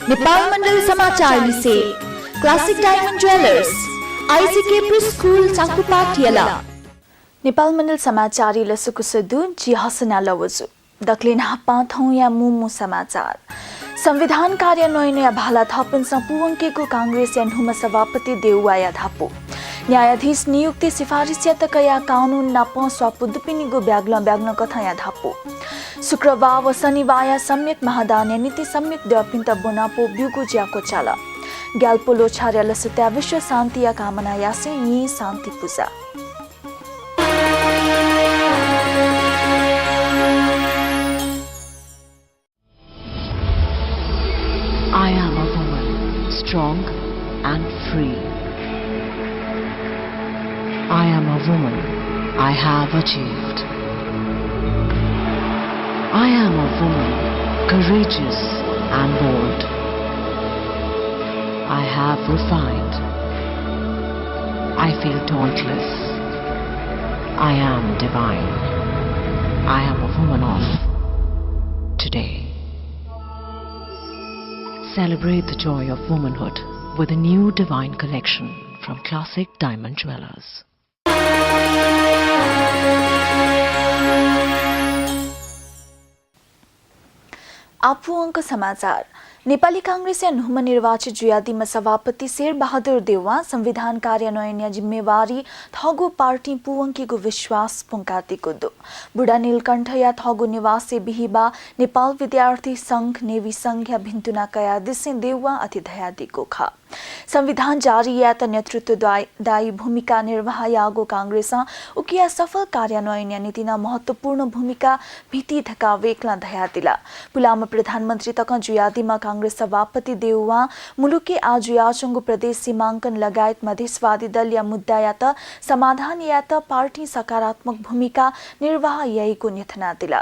नेपाल मण्डल समाचार लिसे classic diamond jewellers आईसीके प्रिस्कुल चाकुपाट यला नेपाल मण्डल समाचार लसुकुसदु जी हसना लवजु दक्लिन हापा थौ या मुमु समाचार संविधान कार्यान्वयन या भाला थापन संपुवंकेको कांग्रेस या नुमा सभापति देउवाया थापु न्यायाधीश नियुक्ति सिफारिस या तकया कानून नाप स्वापुदुपिनिगो ब्याग्न कथा या धापु शुक्रबार व शनिबार सम्यक महादान्य नीति सम्यक दपिन्त बोनापो ब्युगु ज्याको चाला ग्याल्पोलो छार्याल सत्या विश्व शान्ति या कामना यासे यी शान्ति पूजा I am a woman, strong and free. I am a woman, I have achieved. I am a woman, courageous and bold. I have refined. I feel dauntless. I am divine. I am a woman of today. Celebrate the joy of womanhood with a new divine collection from Classic Diamond Jewelers. आफू अंक समाचार नेपाली कांग्रेस या नुमा निर्वाचित जुयादीमा सभापति शेर बहादुर देउवा संविधान कार्यान्वयन या जिम्मेवारी थगो party पुवंकीको विश्वास पुंकातीको दो बुढा नीलकण्ठ या थगो निवासी बिहिबा नेपाल विद्यार्थी संघ नेवी संघ या भिन्तुना कया दिसे देउवा अति दयादीको खा संविधान जारी या त नेतृत्व दायी भूमिका निर्वाह यागो कांग्रेस उकिया सफल कार्यान्वयन या नीतिना महत्वपूर्ण भूमिका भीति धका वेक्ला दया दिला पुलामा प्रधानमन्त्री तक जुयादीमा कांग्रेस सभापति देउवा मुलुके आज याचंगु प्रदेश सीमांकन लगायत मधेसवादी दल या मुद्दा या त समाधान या त पार्टी सकारात्मक भूमिका निर्वाह यहीको निथना दिला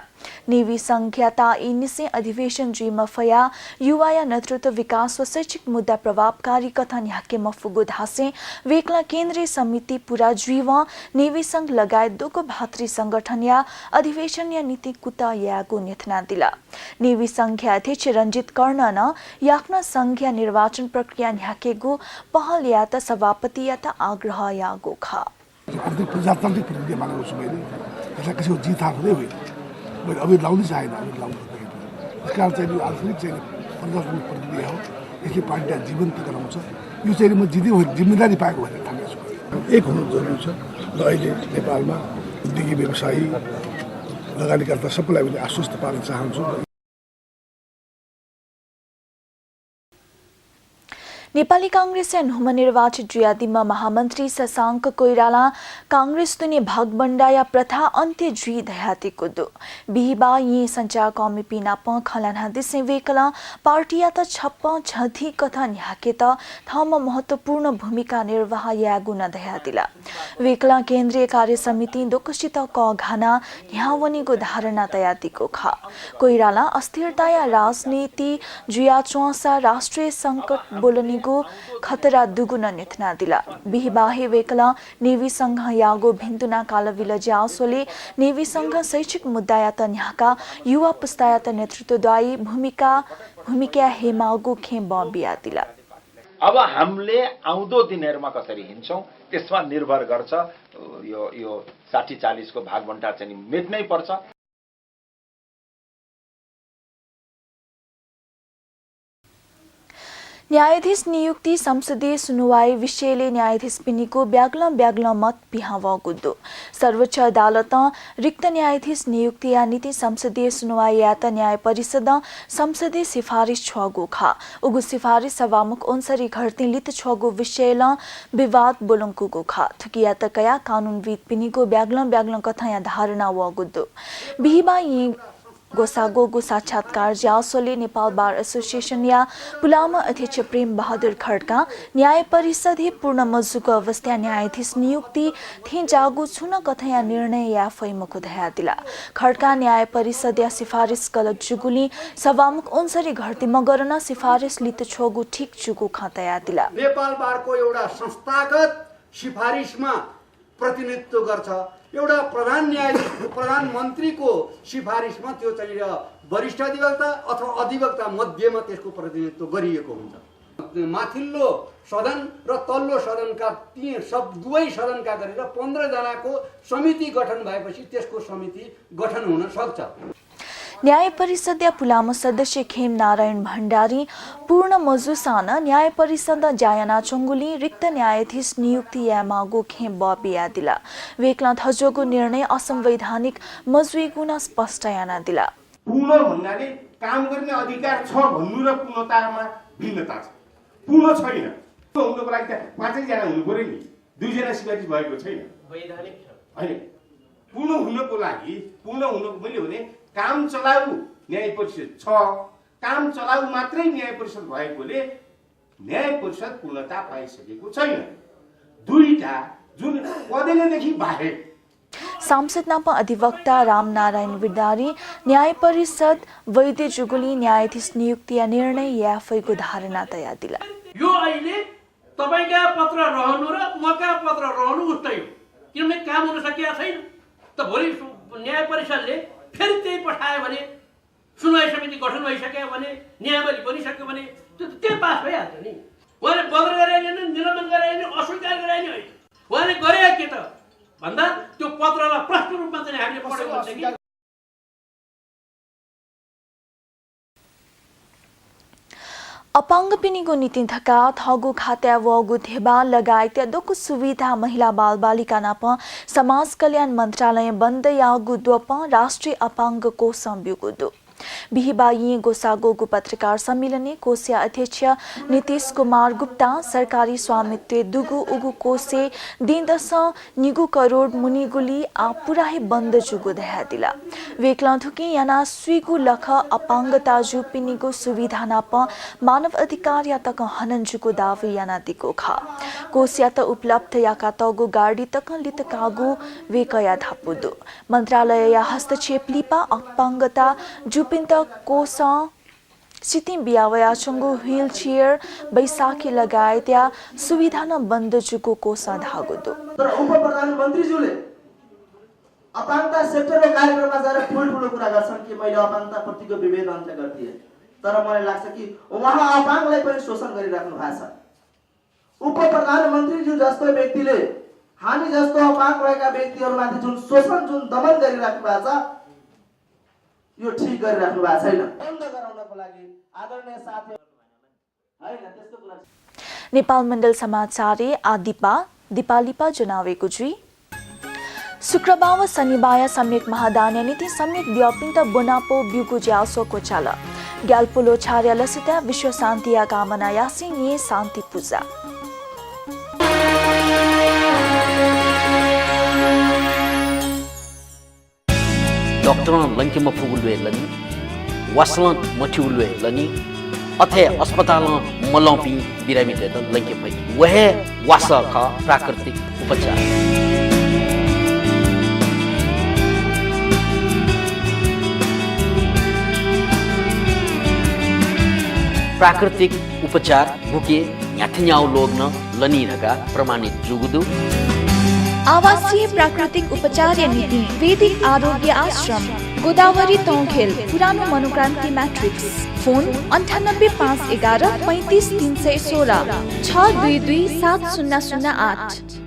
नेवी संख्याता इनिसे अधिवेशन जुइमा फया युवा या नेतृत्व विकास व शैक्षिक मुद्दा प्रभावकारी कथन याके मफुगु धासे वेक्ला केन्द्रीय समिति पूरा जुइव नेवी संघ लगायत दोको भातृ संगठन या अधिवेशन या नीति कुता यागु निथना दिला नेवी संघ अध्यक्ष रंजित कर्ण न याक्न संघ निर्वाचन प्रक्रिया याकेगु पहल या त सभापति या त आग्रह यागु खा प्रजातान्त्रिक प्रक्रिया मानेको छु मैले त्यसलाई कसैको जित हाक्दै होइन मैले अभी लाउनै चाहेन अभी लाउनु पर्दैन त्यसकारण चाहिँ आन्तरिक चाहिँ प्रजातान्त्रिक प्रक्रिया हो यसले पार्टीलाई जीवन्त गराउँछ यो चाहिँ म जित्दै होइन जिम्मेदारी पाएको भनेर ठानेको छु एक हुनु जरुरी छ र अहिले नेपालमा उद्योगी व्यवसायी लगानीकर्ता सबैलाई पनि आश्वस्त पार्न चाहन्छु नेपाली कांग्रेस या नुमा निर्वाचित जुयादीमा महामन्त्री शशांक कोइराला कांग्रेस तुने भागबण्डा या प्रथा अन्त्य जुई दयातीको दो बिहिबा यी संचार कमिटी नाप खलाना दिसे वेकला पार्टी या त छप्प छथी कथन याके त ठाउँमा महत्वपूर्ण भूमिका निर्वाह यागुन दयातिला वेकला केन्द्रीय कार्य समिति दोकसित क घाना न्यावनीको धारणा तयातीको खा कोइराला अस्थिरता या राजनीति जुया चौसा राष्ट्रिय संकट बोलनी खतरा दुगुना निथना दिला बिहिबाहे वेकला नेवी संघ यागो भिन्तुना कालविल ज्यासोले नेवी संघ शैक्षिक मुद्दा या त न्याका युवा पुस्ता या त नेतृत्वदायी भूमिका हेमागो खे बिया दिला अब हामीले आउँदो दिनहरुमा कसरी हिन्छौं त्यसमा निर्भर गर्छ यो 60-40 को भागबण्टा चाहिँ मेट्नै पर्छ न्यायाधीश नियुक्ति संसदीय सुनुवाई विषयले न्यायाधीश पिनिको ब्याग्ल मत पिहावा गुद्दो सर्वोच्च अदालत रिक्त न्यायाधीश नियुक्ति या नीति संसदीय सुनुवाई या त न्याय परिषद संसदीय सिफारिश छगो खा उगु सिफारिश सभामुख ओन्सरी घरती लित छगो विषयल विवाद बोलंकुगो खा थुकिया त कया कानूनविद पिनिको ब्याग्ल कथा या धारणा व गुद्दो बिहिबा यी गोसागोगो साक्षात्कार ज्यासोले नेपाल बार एसोसिएशन या पुलामा अध्यक्ष प्रेम बहादुर खड्का न्याय परिषद ही पूर्ण मजुको अवस्था न्यायाधीश नियुक्ति थे जागु छुन कथा निर्णय या फैमको दया दिला खड्का न्याय परिषद या सिफारिस गलत जुगुली सभामुख ओन्सरी घरती मगरन सिफारिस लित छोगु ठीक जुगु खतया दिला नेपाल बारको एउटा संस्थागत सिफारिसमा प्रतिनिधित्व गर्छ एउटा प्रधानमन्त्रीको सिफारिसमा त्यो चाहिँ वरिष्ठ अधिवक्ता अथवा अधिवक्ता मध्येमा त्यसको प्रतिनिधित्व गरिएको हुन्छ। माथिल्लो सदन र तल्लो सदनका दुवै सदनका गरेर 15 जनाको समिति गठन भएपछि त्यसको समिति गठन हुन सक्छ। न्याय परिषद पुलामो सदस्य खेम नारायण भण्डारी पूर्ण मजुसान न्याय परिषद जायना चंगुली रिक्त न्यायाधीश नियुक्ति यामागो खेम बबिया दिला वेक्ला थजोगो निर्णय असंवैधानिक मजुई गुना स्पष्ट याना दिला। पूर्ण भन्नाले काम गर्ने अधिकार छ भन्नु र पूर्णतामा भिन्नता छ। पूर्ण छैन हुनुको लागि त 5 जना हुनु पर्यो नि, 2 जना सिफारिस भएको छैन, वैधानिक हैन। पूर्ण हुनको लागि मैले भने काम चलाउ न्याय परिषद छ, काम चलाउ मात्रै न्याय परिषद भएकोले न्याय परिषद पूर्णता पाइसकेको छैन। दुईटा जुन पदेनदेखि बाहेक सांसद नापा अधिवक्ता रामनारायण विदारी न्याय परिषद वैद्य जुगुली न्यायाधीश नियुक्ति निर्णय याफैको धारणा तया दिला। यो अहिले तपाईका पत्र रहनु र मका पत्र रहनु उस्तै हो, किनभने काम हुन सकिया छैन। त भोलि न्याय परिषदले फेरि त्यही पठायो भने सुनवाई समिति गठन भइसक्यो भने न्यायावली बनिसक्यो भने त्यो पास भइहाल्छ नि। उहाँले बदल गराएन, निलम्बन गराएन, अस्वीकार गराएन होइन, उहाँले गरे के त भन्दा त्यो पत्रलाई प्रष्ट रूपमा चाहिँ हामीले पढेको हुन्छ कि। अपाङ्ग पिनिगो नीति धक्का थगो खात्या वगु धेबा लगायत दोको सुविधा महिला बाल बालिका नाप समाज कल्याण मंत्रालय बन्द यागु दोप राष्ट्रिय अपाङ्ग कोष संब्युगु बिहिबाई गोसागोगु पत्रकार सम्मेलन कोषीय अध्यक्ष नीतीश कुमार गुप्ता सरकारी स्वामित्व दुगु उगु कोसे दिन 10 निगु करोड़ मुनिगुली पुराहे बन्द जुगु दहा दिला वेक्ला थुकी याना स्वीगु लख अपाङ्गता जु पिनिगु सुविधा नाप मानव अधिकार या तक हनन जुगु दावी याना दिको खा कोसिया त उपलब्ध याका तगु गाडी तक लित कागु वेकया धापुदु मंत्रालय या हस्तक्षेप लिपा अपाङ्गता जुपिन्त कोष सितिम बियावया चंगु व्हील चेयर बैसाखी लगायत या सुविधा न बन्द जुको कोष धागुदु। तर उप प्रधानमन्त्रीज्यूले अपाङ्गता सेक्टरको कार्यक्रममा जाएर ठुलो कुरा गर्छन् कि मैले अपाङ्गता प्रतिको विभेद अन्त्य गर्दिए, तर मलाई लाग्छ कि उहाँ अपाङ्गलाई पनि शोषण गरिराख्नु भएको छ। उप प्रधानमन्त्रीज्यू जस्तो व्यक्तिले हामी जस्तो अपाङ्ग भएका व्यक्तिहरूमाथि जुन शोषण जुन दमन गरिराख्नु भएको छ यो ठीक गरिराख्नु भएको छैन। बन्द गराउनको लागि आदरणीय साथी हैन त्यस्तो कुरा। नेपाल मण्डल समाचार दिपालिपा जनावेको जुई शुक्रबार शनिबार सम्यक महादान्य नीति सम्यक व्यापिन्त बोनापो ब्युगु ज्यासो कोचाला ग्याल्पोलो छार्या लसिता विश्व शान्ति या कामना यासी ये शान्ति पूजा। डॉक्टर लंके मफुगुलवे लनी वासलन मठिउलवे लनी अथे अस्पताल मलौपी बिरामी देत लंके पई वह वासा का प्राकृतिक उपचार। प्राकृतिक उपचार भुके याथन्याउ लोग्न लनी रका प्रमाणित जुगुदु आवासीय प्राकृतिक उपचार नीति वैदिक आरोग्य आश्रम गोदावरी तौखेल पुरानो मनोक्रान्ति मैट्रिक्स फोन 9851 35 316 622 7008।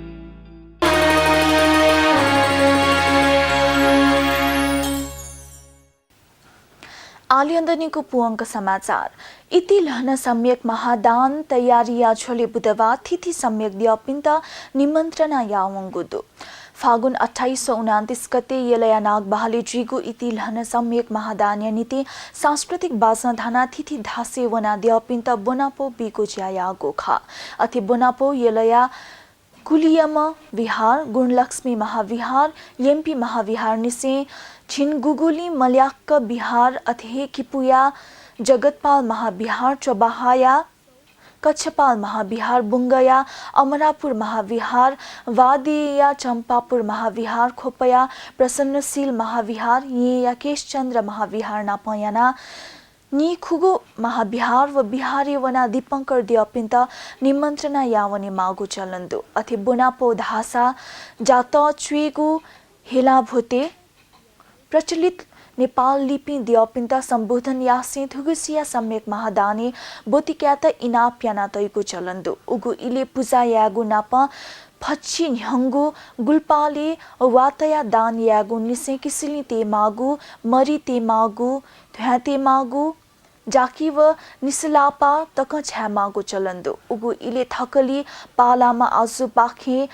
आलियन्दनीको पुअङ्क समाचार इति लहन सम्यक महादान तयारिया छोले बुधवार तिथि सम्यक द्यापिन्त निमन्त्रणा यावंगुदु फागुन 2829 गते यलया नाग बहाले जिगु इति लहन सम्यक महादान्य नीति सांस्कृतिक बाजा धाना तिथि धासे वना द्यापिन्त बोनापो बिगु ज्याया गोखा अति बोनापो यलया कुलियम विहार गुणलक्ष्मी महाविहार एमपी महाविहार निसे छिनगुगुली मल्याक्क बिहार अथे किपुया जगतपाल महाविहार चौबाहाया कच्छपाल महाविहार बुंगया अमरापुर महाविहार वादिया चंपापुर महाविहार खोपया प्रसन्नशील महाविहार ये केशचंद्र महाविहार नापयाना नी खुगु महाविहार व बिहारी वना दीपंकर द्यापिन्त निमन्त्रणा यावनी मागु चलन्दु अथे बुनापो धासा जात चुएगु हेला भोटे प्रचलित नेपाल लिपि दियपिन्ता सम्बोधन यासे थुगुसिया सम्यक महादाने बोतिक्यात इना प्याना तैको चलन्दो उगु इले पूजा यागु नाप फच्छी न्हंगु गुल्पाले वातया दान यागु निसे किसिली ते मागु मरी ते मागु ध्याते मागु जाकीव निसलापा तक छ्यामागु चलन्दो उगु इले थकली पालामा आजु पाखे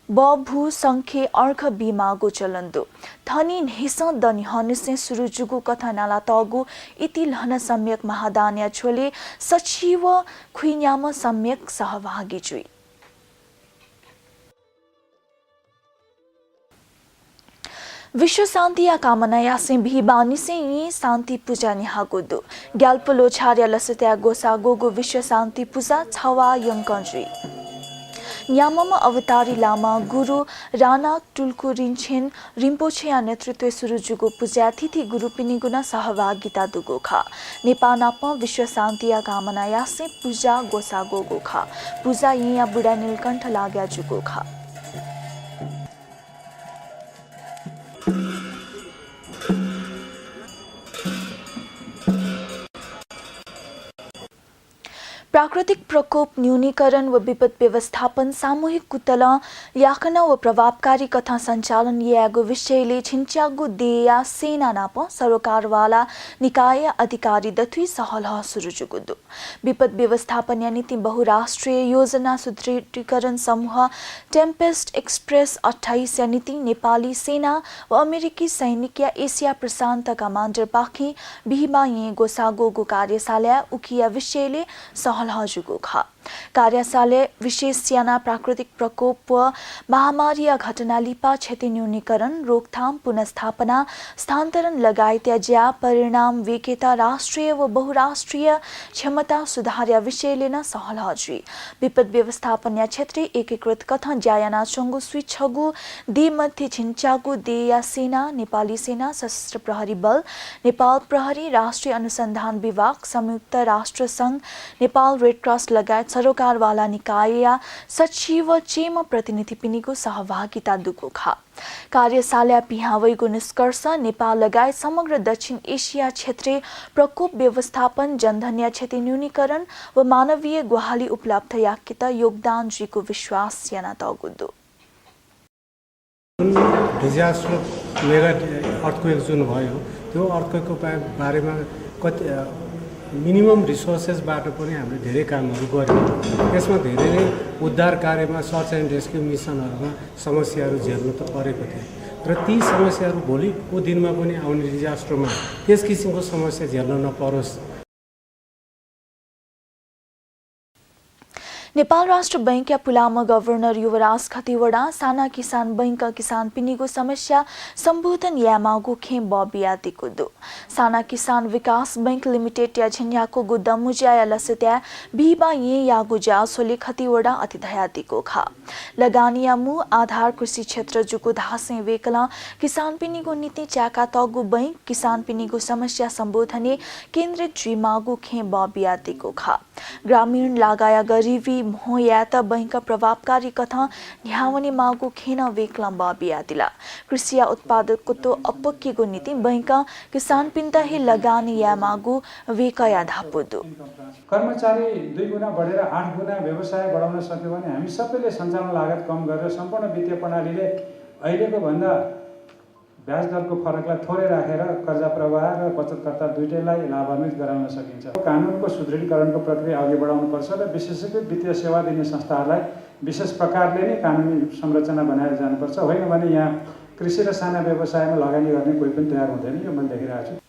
बभु संख्ये अर्घ बिमागो चलन्दो थनी निस दनि हनिसे सुरुजुगु कथा नाला तगु इति लहन सम्यक महादान्या छोले सचिव खुइन्याम सम्यक सहभागी जुई विश्व शान्ति या कामना यासे बिहिबानी से यी शान्ति पूजा निहागुदु ग्याल्पलो छार्या लसत्या गोसा गोगो विश्व शान्ति पूजा छवा यंकजुई न्याममा अवतारी लामा गुरु राणा टुल्कु रिन्छेन रिम्पोछेया नेतृत्व सुरुजुगो पूजा तिथि गुरु पिनिगुना सहभागिता दुगोखा नेपानाप विश्व शान्तिया कामना यासे पूजा गोसा गोगोखा पूजा यिया बुढा नीलकण्ठ लाग्या जुगोखा प्राकृतिक प्रकोप न्यूनीकरण व विपद व्यवस्थापन सामूहिक कुतल याकना व प्रभावकारी कथा सञ्चालन यागो विषयले छिन्च्यागु देया सेना नाप सरकारवाला निकाय अधिकारी दथुई सहलह सुरुजुगुदु विपद व्यवस्थापन या नीति बहुराष्ट्रिय योजना सुदृढीकरण समूह टेम्पेस्ट एक्सप्रेस 28 या नीति नेपाली सेना व अमेरिकी सैनिक या एसिया प्रशान्त कमान्डर पाखी बिहिबा ये गोसागोगो कार्यशाला उकिया विषयले जुगोखा कार्यशाला विशेष स्याना प्राकृतिक प्रकोप व महामारी घटना लिपा क्षति न्यूनीकरण रोकथाम पुनस्थापना स्थानान्तरण लगायत ज्या परिणाम वेकेता राष्ट्रिय व बहुराष्ट्रिय क्षमता सुधार विषयले न सहलहजुई विपद व्यवस्थापन या क्षेत्रीय एकीकृत कथा ज्यायाना चंगु स्विच्छगु दे मध्य छिन्चागु दे या सेना नेपाली सेना सशस्त्र प्रहरी बल नेपाल प्रहरी राष्ट्रिय अनुसन्धान विभाग संयुक्त राष्ट्र संघ नेपाल रेड क्रस लगायत सरकारवाला निकाय या सचिव चेम प्रतिनिधि पिनिको सहभागिता दुगोखा कार्यशाला पिहावैको निष्कर्ष नेपाल लगायत समग्र दक्षिण एशिया क्षेत्रीय प्रकोप व्यवस्थापन जनधन्य क्षति न्यूनीकरण व मानवीय गुहाली उपलब्ध याकिता योगदान जीको विश्वास याना तगुदु डिजास्टर मेगा अर्थक्वेक जुन भयो त्यो अर्थक्वेकको बारेमा कति मिनिमम रिसोर्सेसबाट पनि हामीले धेरै कामहरू गर्यौँ यसमा धेरै नै उद्धार कार्यमा सर्च एन्ड रेस्क्यु मिसनहरूमा समस्याहरू झेल्नु त परेको थियो र ती समस्याहरू भोलिको दिनमा पनि आउने डिजास्टरमा त्यस किसिमको समस्या झेल्न नपरोस् नेपाल राष्ट्र बैंक या पुलामा गभर्नर युवराज खतिवडा साना किसान बैंक किसान पिनिगो समस्या सम्बोधन यामागो खे बबिया दिकुदु साना किसान विकास बैंक लिमिटेड या झन्याको गुदमुज्या या लसत्या बिबा ये यागु जासोले खतिवडा अतिथया दिको खा लगानिया मु आधार कृषि क्षेत्र जुको धासे वेकला किसान पिनिगो नीति च्याका तगु बैंक किसान पिनिगो समस्या सम्बोधने केन्द्रित जिमागु खे बबिया दिको खा ग्रामीण लगाया गरीबी मोहयात बैंक प्रभावकारी कथा न्यावनी मागु खेन वेकलम बाबिया दिला कृषि उत्पादक तो अपक्कीको नीति बैंक किसान पिन्ता हे लगानी या मागु वेकया धापुदु कर्मचारी 2 गुणा बढेर 8 गुणा व्यवसाय बढाउन सक्यो भने हामी सबैले सञ्चालन लागत कम गरेर सम्पूर्ण वित्तीय प्रणालीले अहिलेको भन्दा ब्याज दरको फरकलाई थोरै राखेर कर्जा प्रवाह र बचतकर्ता दुईटैलाई लाभान्वित गराउन सकिन्छ कानुनको सुदृढीकरणको प्रक्रिया अघि बढाउनुपर्छ र विशेषकृत वित्तीय सेवा दिने संस्थाहरूलाई विशेष प्रकारले नै कानुनी संरचना बनाएर जानुपर्छ होइन भने यहाँ कृषि र साना व्यवसायमा लगानी गर्ने कोही पनि तयार हुँदैन यो मैले देखिरहेको छु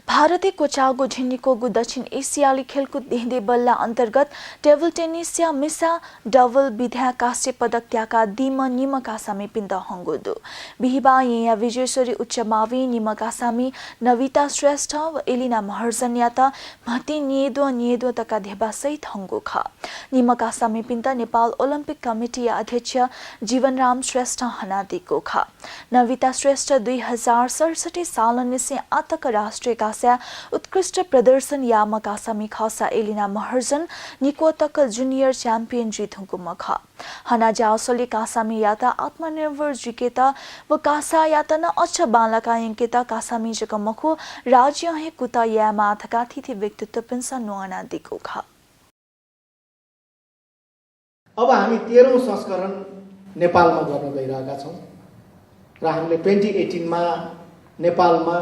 भारतीय कोचागो झिन्निकोगु दक्षिण एसियाली खेलकुद देहदे बल्ला अन्तर्गत टेबल टेनिस या मिसा डबल विद्या कास्य पदक त्याका दिम निमकासामी पिन्द हंगोदु बिहिबा या विजयश्वरी उच्च मावि निमकासामी नविता श्रेष्ठ व एलिना महर्जन या त भति नियदो तका धेबा सहित हंगो ख निमकासामी पिन्द नेपाल ओलम्पिक कमिटी अध्यक्ष जीवनराम श्रेष्ठ हनादिको ख नविता श्रेष्ठ 2067 साल निसे आतक राष्ट्रिय कास्या उत्कृष्ट प्रदर्शन याम कासामी खसा एलिना महर्जन निकोतक जूनियर चैंपियन जीत हुकुमख हना जावसले कासामी याता आत्मनिर्भर जिकेता व कासा याता न अच्छा बालका यंकेता कासामी जकमखो राज्य हे कुता यामा थका थिथि व्यक्तित्व पिन्सा नोआना दिको खा। अब हामी 13औं संस्करण नेपालमा गर्न गइरहेका छौं र हामीले 2018 मा नेपालमा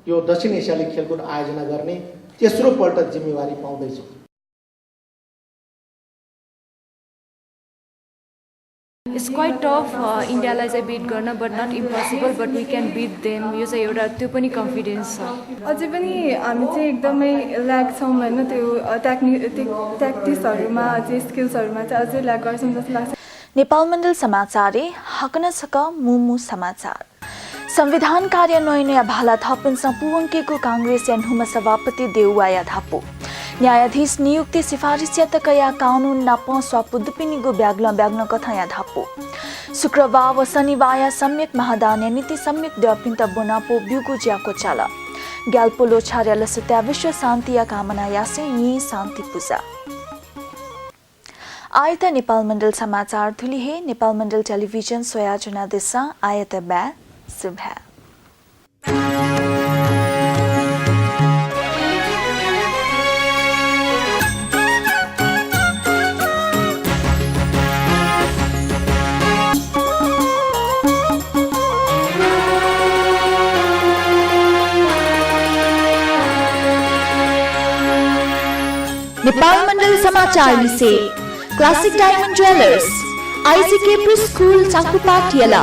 यो दक्षिण एसियाली खेलकुद आयोजना गर्ने तेस्रो पल्ट जिम्मेवारी पाउँदै छौं। It's quite tough इन्डियालाई चाहिँ बिट गर्न but not impossible but we can beat them यो चाहिँ एउटा त्यो पनि कन्फिडेन्स छ। अझै पनि हामी चाहिँ एकदमै ल्याक छौँ हैन त्यो ट्याक्टिक्सहरुमा अझै स्किल्सहरुमा चाहिँ अझै ल्याक गर्छौँ जस्तो लाग्छ। नेपाल मण्डल समाचार हकन सक मुमु समाचार संविधान कार्यान्वयन भाला थपिन्छ पुवंकेको कांग्रेस नुम सभापति देउवाया थापो न्यायाधीश नियुक्ति सिफारिस तकया कानून नाप स्वापुदुपिनिगो ब्याग्न कथाया धापो शुक्रवार व शनिवार सम्यक महादान्य नीति सम्यक दपिन्त बोनापो ब्युगु ज्याको चाला ग्याल्पोलो छार्याल सत्या विश्व शान्तिया कामना यासे यी शान्ति पूजा आयत नेपाल मण्डल समाचार थुलिहे नेपाल मण्डल टेलिभिजन सोयाजना दिशा आयत बे सुबह नेपाल मण्डल समाचार से classic diamond jewellers ICK pre school चाकुपाटियाला